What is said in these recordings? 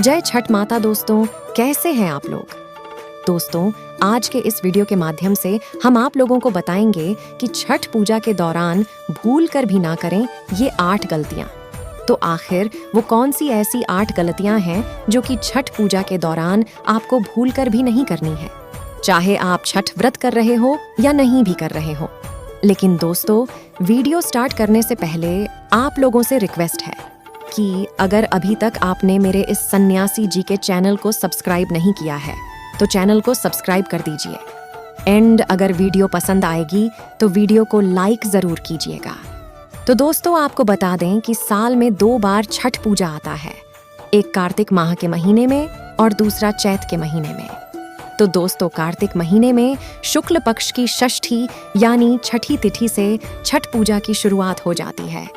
जय छठ माता दोस्तों, कैसे हैं आप लोग। दोस्तों, आज के इस वीडियो के माध्यम से हम आप लोगों को बताएंगे कि छठ पूजा के दौरान भूल कर भी ना करें ये 8 गलतियां। तो आखिर वो कौन सी ऐसी 8 गलतियां हैं जो कि छठ पूजा के दौरान आपको भूल कर भी नहीं करनी है, चाहे आप छठ व्रत कर रहे हो या नहीं भी कर रहे हो। लेकिन दोस्तों, वीडियो स्टार्ट करने से पहले आप लोगों से रिक्वेस्ट है कि अगर अभी तक आपने मेरे इस सन्यासी जी के चैनल को सब्सक्राइब नहीं किया है तो चैनल को सब्सक्राइब कर दीजिए। एंड अगर वीडियो पसंद आएगी तो वीडियो को लाइक जरूर कीजिएगा। तो दोस्तों, आपको बता दें कि साल में 2 बार छठ पूजा आता है, एक कार्तिक माह के महीने में और दूसरा चैत के महीने में। तो दोस्तों, कार्तिक महीने में शुक्ल पक्ष की षष्ठी यानी छठी तिथि से छठ पूजा की शुरुआत हो जाती है।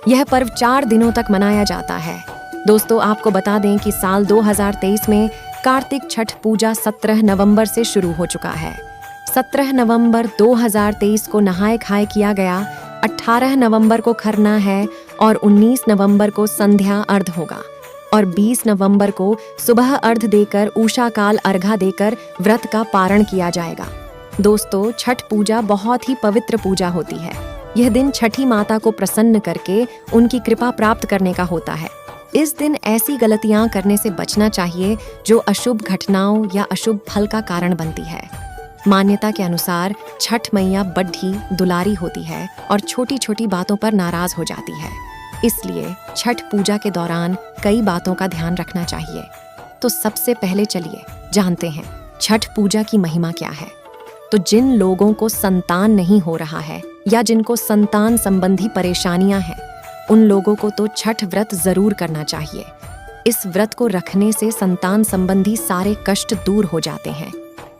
यह पर्व 4 दिनों तक मनाया जाता है। दोस्तों, आपको बता दें कि साल 2023 में कार्तिक छठ पूजा 17 नवंबर से शुरू हो चुका है। 17 नवंबर 2023 को नहाए खाए किया गया, 18 नवंबर को खरना है और 19 नवंबर को संध्या अर्घ होगा और 20 नवंबर को सुबह अर्घ देकर उषा काल अर्घा देकर व्रत का पारण किया जाएगा। दोस्तों, छठ पूजा बहुत ही पवित्र पूजा होती है। यह दिन छठी माता को प्रसन्न करके उनकी कृपा प्राप्त करने का होता है। इस दिन ऐसी गलतियां करने से बचना चाहिए जो अशुभ घटनाओं या अशुभ फल का कारण बनती है। मान्यता के अनुसार छठ मैया बड्ढी दुलारी होती है और छोटी छोटी बातों पर नाराज हो जाती है। इसलिए छठ पूजा के दौरान कई बातों का ध्यान रखना चाहिए। तो सबसे पहले चलिए जानते हैं छठ पूजा की महिमा क्या है। तो जिन लोगों को संतान नहीं हो रहा है या जिनको संतान संबंधी परेशानियां हैं, उन लोगों को तो छठ व्रत जरूर करना चाहिए। इस व्रत को रखने से संतान संबंधी सारे कष्ट दूर हो जाते हैं।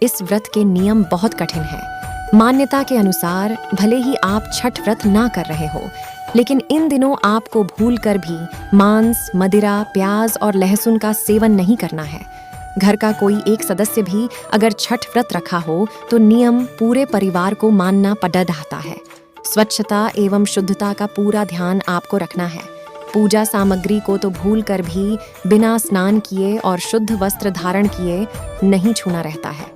इस व्रत के नियम बहुत कठिन हैं। मान्यता के अनुसार भले ही आप छठ व्रत ना कर रहे हो, लेकिन इन दिनों आपको भूल कर भी मांस, मदिरा, प्याज और लहसुन का सेवन नहीं करना है। घर का कोई एक सदस्य भी अगर छठ व्रत रखा हो तो नियम पूरे परिवार को मानना पड़ता है। स्वच्छता एवं शुद्धता का पूरा ध्यान आपको रखना है। पूजा सामग्री को तो भूल कर भी बिना स्नान किए और शुद्ध वस्त्र धारण किए नहीं छूना रहता है।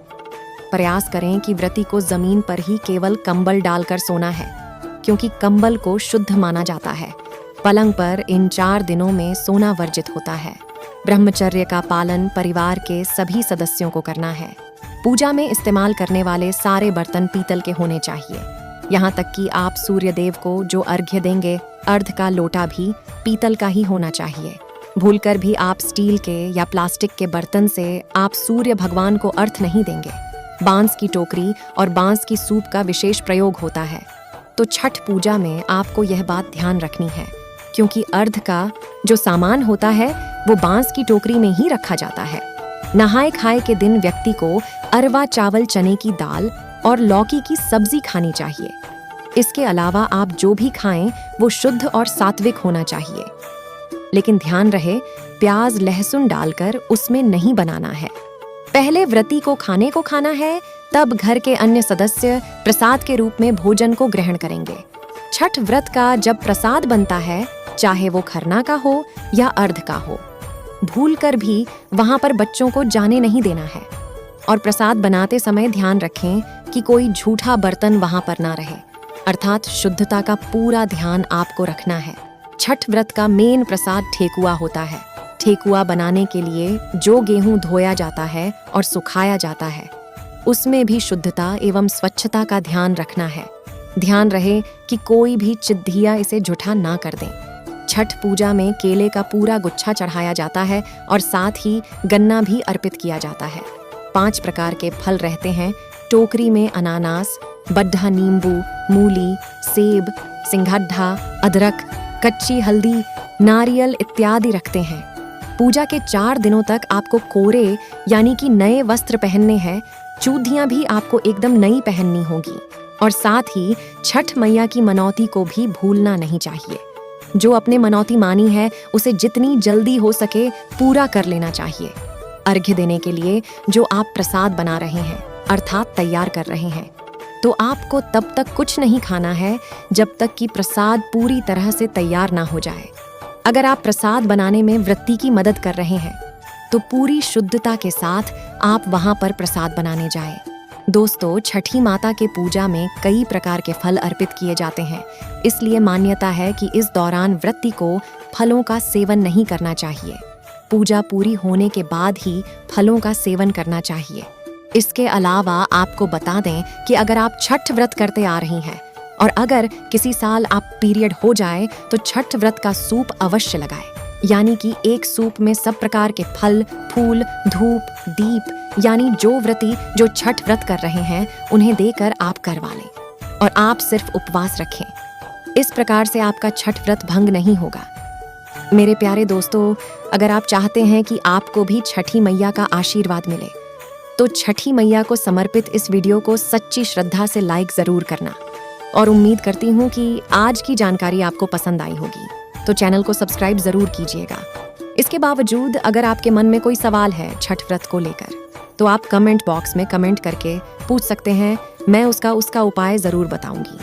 प्रयास करें कि व्रती को जमीन पर ही केवल कंबल डालकर सोना है, क्योंकि कंबल को शुद्ध माना जाता है। पलंग पर इन 4 दिनों में सोना वर्जित होता है। ब्रह्मचर्य का पालन परिवार के सभी सदस्यों को करना है। पूजा में इस्तेमाल करने वाले सारे बर्तन पीतल के होने चाहिए। यहाँ तक कि आप सूर्य देव को जो अर्घ्य देंगे, अर्घ का लोटा भी पीतल का ही होना चाहिए। भूलकर भी आप स्टील के या प्लास्टिक के बर्तन से आप सूर्य भगवान को अर्घ्य नहीं देंगे। बांस की टोकरी और बांस की सूप का विशेष प्रयोग होता है। तो छठ पूजा में आपको यह बात ध्यान रखनी है, क्योंकि अर्घ का जो सामान होता है वो बांस की टोकरी में ही रखा जाता है। नहाए खाए के दिन व्यक्ति को अरवा चावल, चने की दाल और लौकी की सब्जी खानी चाहिए। इसके अलावा आप जो भी खाएं वो शुद्ध और सात्विक होना चाहिए। लेकिन ध्यान रहे, प्याज लहसुन डालकर उसमें नहीं बनाना है। पहले व्रती को खाना है, तब घर के अन्य सदस्य प्रसाद के रूप में भोजन को ग्रहण करेंगे। छठ व्रत का जब प्रसाद बनता है, चाहे वो खरना का हो या अर्घ का हो, भूलकर भी वहां पर बच्चों को जाने नहीं देना है। और प्रसाद बनाते समय ध्यान रखें कि कोई झूठा बर्तन वहां पर ना रहे, अर्थात शुद्धता का पूरा ध्यान आपको रखना है। छठ व्रत का मेन प्रसाद ठेकुआ होता है। ठेकुआ बनाने के लिए जो गेहूं धोया जाता है और सुखाया जाता है, उसमें भी शुद्धता एवं स्वच्छता का ध्यान रखना है। ध्यान रहे कि कोई भी चिद्धिया इसे झूठा ना कर दें। छठ पूजा में केले का पूरा गुच्छा चढ़ाया जाता है और साथ ही गन्ना भी अर्पित किया जाता है। 5 प्रकार के फल रहते हैं। टोकरी में अनानास, बड्ढा नींबू, मूली, सेब, सिंघाड़ा, अदरक, कच्ची हल्दी, नारियल इत्यादि रखते हैं। पूजा के 4 दिनों तक आपको कोरे यानी कि नए वस्त्र पहनने हैं। चूड़ियां भी आपको एकदम नई पहननी होगी और साथ ही छठ मैया की मनौती को भी भूलना नहीं चाहिए। जो अपने मनौती मानी है उसे जितनी जल्दी हो सके पूरा कर लेना चाहिए। अर्घ्य देने के लिए जो आप प्रसाद बना रहे हैं, अर्थात तैयार कर रहे हैं, तो आपको तब तक कुछ नहीं खाना है जब तक कि प्रसाद पूरी तरह से तैयार ना हो जाए। अगर आप प्रसाद बनाने में व्रती की मदद कर रहे हैं तो पूरी शुद्धता के साथ आप वहां पर प्रसाद बनाने जाएं। दोस्तों, छठी माता के पूजा में कई प्रकार के फल अर्पित किए जाते हैं, इसलिए मान्यता है कि इस दौरान व्रती को फलों का सेवन नहीं करना चाहिए। पूजा पूरी होने के बाद ही फलों का सेवन करना चाहिए। इसके अलावा आपको बता दें कि अगर आप छठ व्रत करते आ रही हैं और अगर किसी साल आप पीरियड हो जाए तो छठ व्रत का सूप अवश्य लगाएं, यानी कि एक सूप में सब प्रकार के फल, फूल, धूप, दीप, यानी जो व्रती जो छठ व्रत कर रहे हैं उन्हें देकर आप करवा लें और आप सिर्फ उपवास रखें। इस प्रकार से आपका छठ व्रत भंग नहीं होगा। मेरे प्यारे दोस्तों, अगर आप चाहते हैं कि आपको भी छठी मैया का आशीर्वाद मिले तो छठी मैया को समर्पित इस वीडियो को सच्ची श्रद्धा से लाइक जरूर करना और उम्मीद करती हूँ कि आज की जानकारी आपको पसंद आई होगी, तो चैनल को सब्सक्राइब जरूर कीजिएगा। इसके बावजूद अगर आपके मन में कोई सवाल है छठ व्रत को लेकर तो आप कमेंट बॉक्स में कमेंट करके पूछ सकते हैं, मैं उसका उपाय जरूर बताऊंगी।